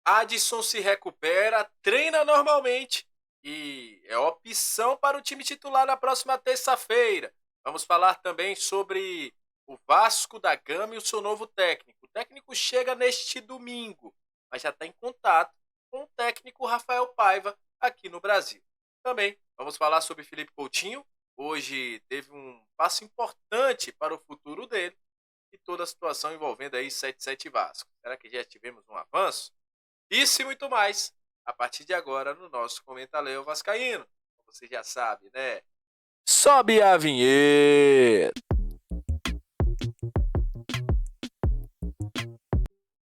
Adson se recupera, treina normalmente e é opção para o time titular na próxima terça-feira. Vamos falar também sobre o Vasco da Gama e o seu novo técnico. O técnico chega neste domingo, mas já está em contato com o técnico Rafael Paiva aqui no Brasil. Também vamos falar sobre Felipe Coutinho. Hoje teve um passo importante para o futuro dele e toda a situação envolvendo aí 77 Vasco. Será que já tivemos um avanço? Isso e muito mais a partir de agora no nosso Comentário Vascaíno. Como você já sabe, né? Sobe a vinheta!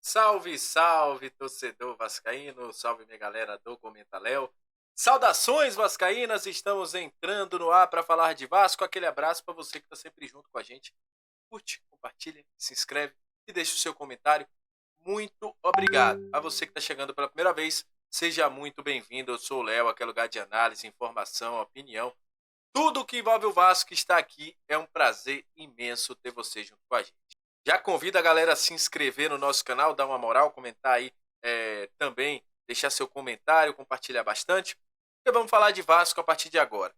Salve, salve, torcedor vascaíno, salve minha galera do Comentaléu. Saudações vascaínas, estamos entrando no ar para falar de Vasco. Aquele abraço para você que está sempre junto com a gente. Curte, compartilha, se inscreve e deixa o seu comentário. Muito obrigado. A você que está chegando pela primeira vez, seja muito bem-vindo. Eu sou o Léo, aquele lugar de análise, informação, opinião. Tudo que envolve o Vasco está aqui. É um prazer imenso ter você junto com a gente. Já convido a galera a se inscrever no nosso canal, dar uma moral, comentar aí também, deixar seu comentário, compartilhar bastante. Porque vamos falar de Vasco a partir de agora.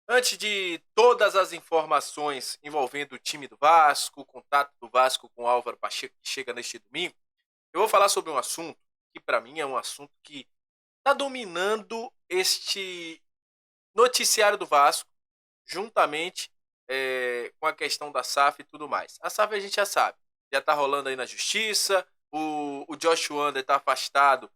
Antes de todas as informações envolvendo o time do Vasco, o contato do Vasco com o Álvaro Pacheco que chega neste domingo, eu vou falar sobre um assunto que para mim é um assunto que está dominando este noticiário do Vasco, juntamente com a questão da SAF e tudo mais. A SAF a gente já sabe, já está rolando aí na justiça, o Josh Wander está afastado,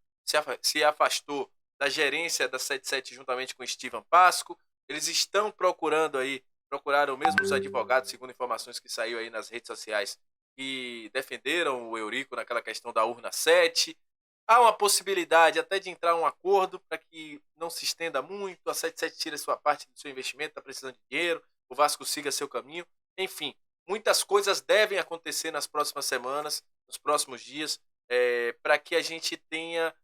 se afastou da gerência da 77 juntamente com o Steven Pasco. Eles estão procuraram mesmo os advogados, segundo informações que saiu aí nas redes sociais, que defenderam o Eurico naquela questão da urna 7. Há uma possibilidade até de entrar um acordo para que não se estenda muito, a 77 tira sua parte do seu investimento, está precisando de dinheiro, o Vasco siga seu caminho. Enfim, muitas coisas devem acontecer nas próximas semanas, nos próximos dias, para que a gente tenha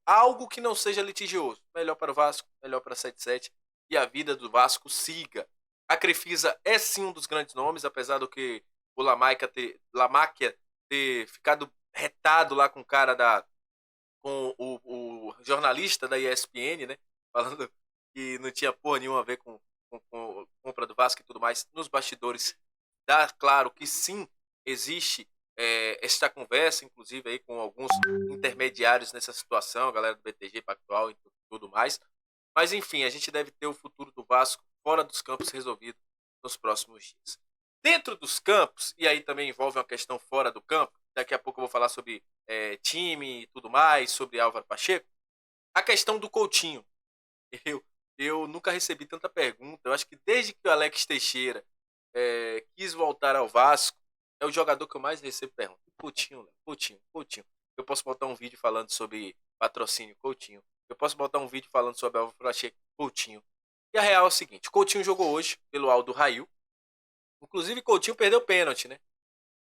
algo que não seja litigioso. Melhor para o Vasco, melhor para a 77 e a vida do Vasco siga. A Crefisa é sim um dos grandes nomes, apesar do que o Lamáquia ter ficado retado lá com o cara com o jornalista da ESPN, né? Falando que não tinha porra nenhuma a ver com compra do Vasco e tudo mais. Nos bastidores dá claro que sim, existe esta conversa, inclusive aí com alguns intermediários nessa situação, a galera do BTG Pactual e tudo mais. Mas enfim, a gente deve ter o futuro do Vasco fora dos campos resolvido nos próximos dias. Dentro dos campos, e aí também envolve uma questão fora do campo, daqui a pouco eu vou falar sobre time e tudo mais, sobre Álvaro Pacheco, a questão do Coutinho. Eu, eu nunca recebi tanta pergunta, eu acho que desde que o Alex Teixeira quis voltar ao Vasco, é o jogador que eu mais recebo pergunta. Coutinho, Coutinho, Coutinho. Eu posso botar um vídeo falando sobre patrocínio Coutinho. Eu posso botar um vídeo falando sobre Álvaro Pacheco Coutinho. E a real é o seguinte, Coutinho jogou hoje pelo Aldo Rail. Inclusive, Coutinho perdeu pênalti, né?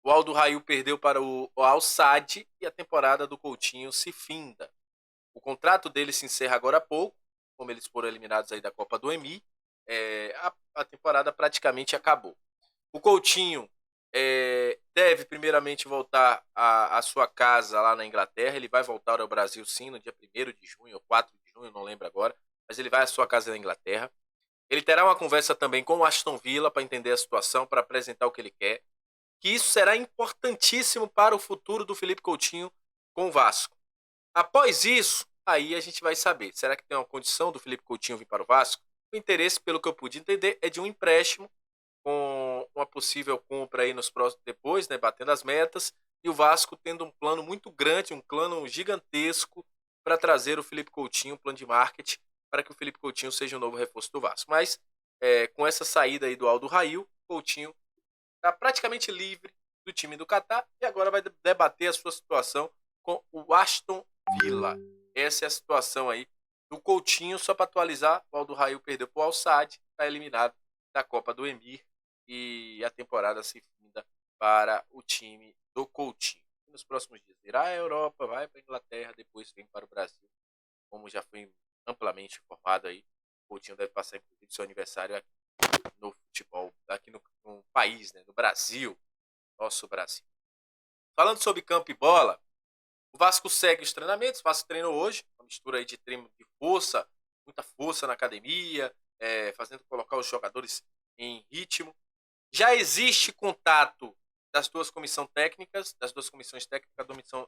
O Aldo Rail perdeu para o Al Sadd e a temporada do Coutinho se finda. O contrato dele se encerra agora há pouco, como eles foram eliminados aí da Copa do EMI, a temporada praticamente acabou. O Coutinho deve primeiramente voltar à sua casa lá na Inglaterra. Ele vai voltar ao Brasil sim no dia 1º de junho ou 4 de junho, não lembro agora, mas ele vai à sua casa na Inglaterra. Ele terá uma conversa também com o Aston Villa para entender a situação, para apresentar o que ele quer, que isso será importantíssimo para o futuro do Felipe Coutinho com o Vasco. Após isso, aí a gente vai saber, será que tem uma condição do Felipe Coutinho vir para o Vasco? O interesse, pelo que eu pude entender, é de um empréstimo com uma possível compra aí nos próximos depois, né, batendo as metas, e o Vasco tendo um plano muito grande, um plano gigantesco para trazer o Felipe Coutinho, um plano de marketing, para que o Felipe Coutinho seja o novo reforço do Vasco. Mas com essa saída aí do Aldo Rail, Coutinho está praticamente livre do time do Catar e agora vai debater a sua situação com o Aston Villa. Essa é a situação aí do Coutinho. Só para atualizar, o Aldo Rail perdeu para o Al Sadd, está eliminado da Copa do Emir e a temporada se finda para o time do Coutinho. E nos próximos dias irá à Europa, vai para a Inglaterra, depois vem para o Brasil, como já foi amplamente informado aí. O Coutinho deve passar inclusive seu aniversário aqui no futebol, aqui no país, né, no Brasil, nosso Brasil. Falando sobre campo e bola, O Vasco segue os treinamentos, o Vasco treinou hoje, uma mistura aí de treino de força, muita força na academia, fazendo colocar os jogadores em ritmo. Já existe contato das duas comissões técnicas,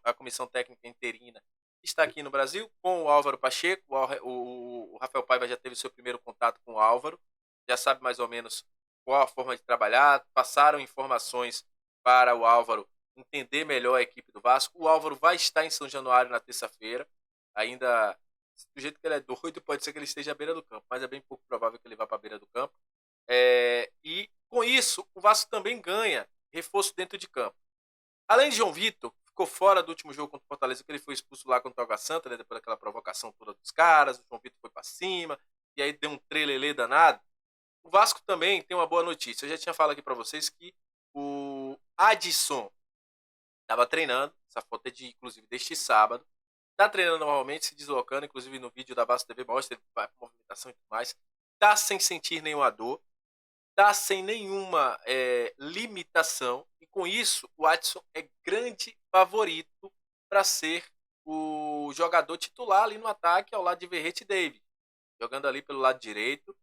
a comissão técnica interina está aqui no Brasil, com o Álvaro Pacheco. O Rafael Paiva já teve seu primeiro contato com o Álvaro, já sabe mais ou menos qual a forma de trabalhar, passaram informações para o Álvaro entender melhor a equipe do Vasco. O Álvaro vai estar em São Januário na terça-feira, ainda do jeito que ele é doido, pode ser que ele esteja à beira do campo, mas é bem pouco provável que ele vá para a beira do campo. E com isso, o Vasco também ganha reforço dentro de campo. Além de João Vitor, ficou fora do último jogo contra o Fortaleza, que ele foi expulso lá contra o Água Santa, né, depois daquela provocação toda dos caras. O João Vitor foi para cima, e aí deu um trelelê danado. O Vasco também tem uma boa notícia. Eu já tinha falado aqui para vocês que o Adson estava treinando, essa foto é inclusive deste sábado. Está treinando normalmente, se deslocando, inclusive no vídeo da Vasco TV mostra ele vai com movimentação e tudo mais. Está sem sentir nenhuma dor, está sem nenhuma limitação, e com isso o Adson é grande favorito para ser o jogador titular ali no ataque ao lado de Verrete e David, jogando ali pelo lado direito.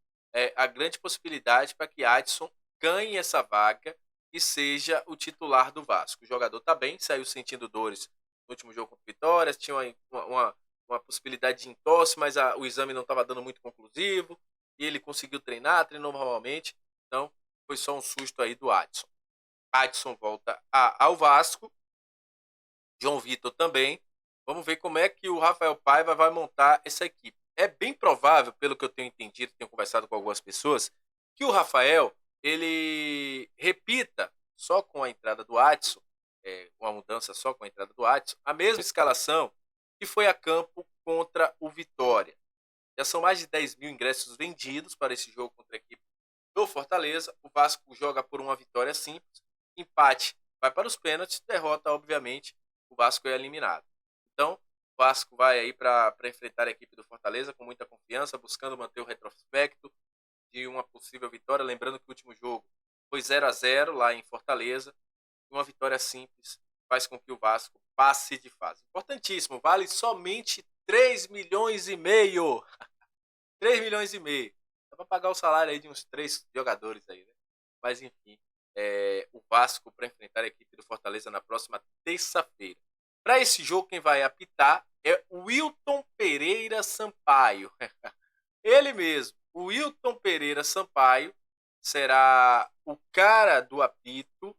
A grande possibilidade para que Adson ganhe essa vaga e seja o titular do Vasco. O jogador está bem, saiu sentindo dores no último jogo contra o Vitória, tinha uma possibilidade de entorse, mas o exame não estava dando muito conclusivo, e ele conseguiu treinar, treinou normalmente. Então, foi só um susto aí do Adson. Adson volta ao Vasco. João Vitor também. Vamos ver como é que o Rafael Paiva vai montar essa equipe. É bem provável, pelo que eu tenho entendido, tenho conversado com algumas pessoas, que o Rafael ele repita só com a entrada do Adson, uma mudança só com a entrada do Adson, a mesma escalação que foi a campo contra o Vitória. Já são mais de 10 mil ingressos vendidos para esse jogo contra a equipe do Fortaleza. O Vasco joga por uma vitória simples, empate vai para os pênaltis, derrota, obviamente, o Vasco é eliminado. Então, o Vasco vai aí para enfrentar a equipe do Fortaleza com muita confiança, buscando manter o retrospecto de uma possível vitória. Lembrando que o último jogo foi 0-0 lá em Fortaleza. Uma vitória simples faz com que o Vasco passe de fase. Importantíssimo, vale somente 3 milhões e meio. 3 milhões e meio. Dá para pagar o salário aí de uns 3 jogadores aí, né? Mas enfim, o Vasco para enfrentar a equipe do Fortaleza na próxima terça-feira. Para esse jogo, quem vai apitar é o Wilton Pereira Sampaio. Ele mesmo, o Wilton Pereira Sampaio, será o cara do apito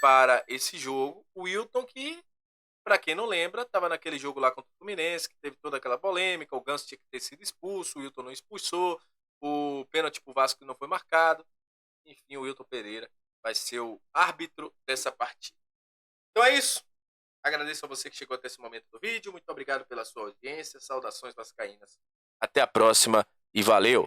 para esse jogo. O Wilton que, para quem não lembra, estava naquele jogo lá contra o Fluminense, que teve toda aquela polêmica, o Ganso tinha que ter sido expulso, o Wilton não expulsou, o pênalti pro Vasco não foi marcado. Enfim, o Wilton Pereira vai ser o árbitro dessa partida. Então é isso. Agradeço a você que chegou até esse momento do vídeo. Muito obrigado pela sua audiência. Saudações vascaínas. Até a próxima e valeu!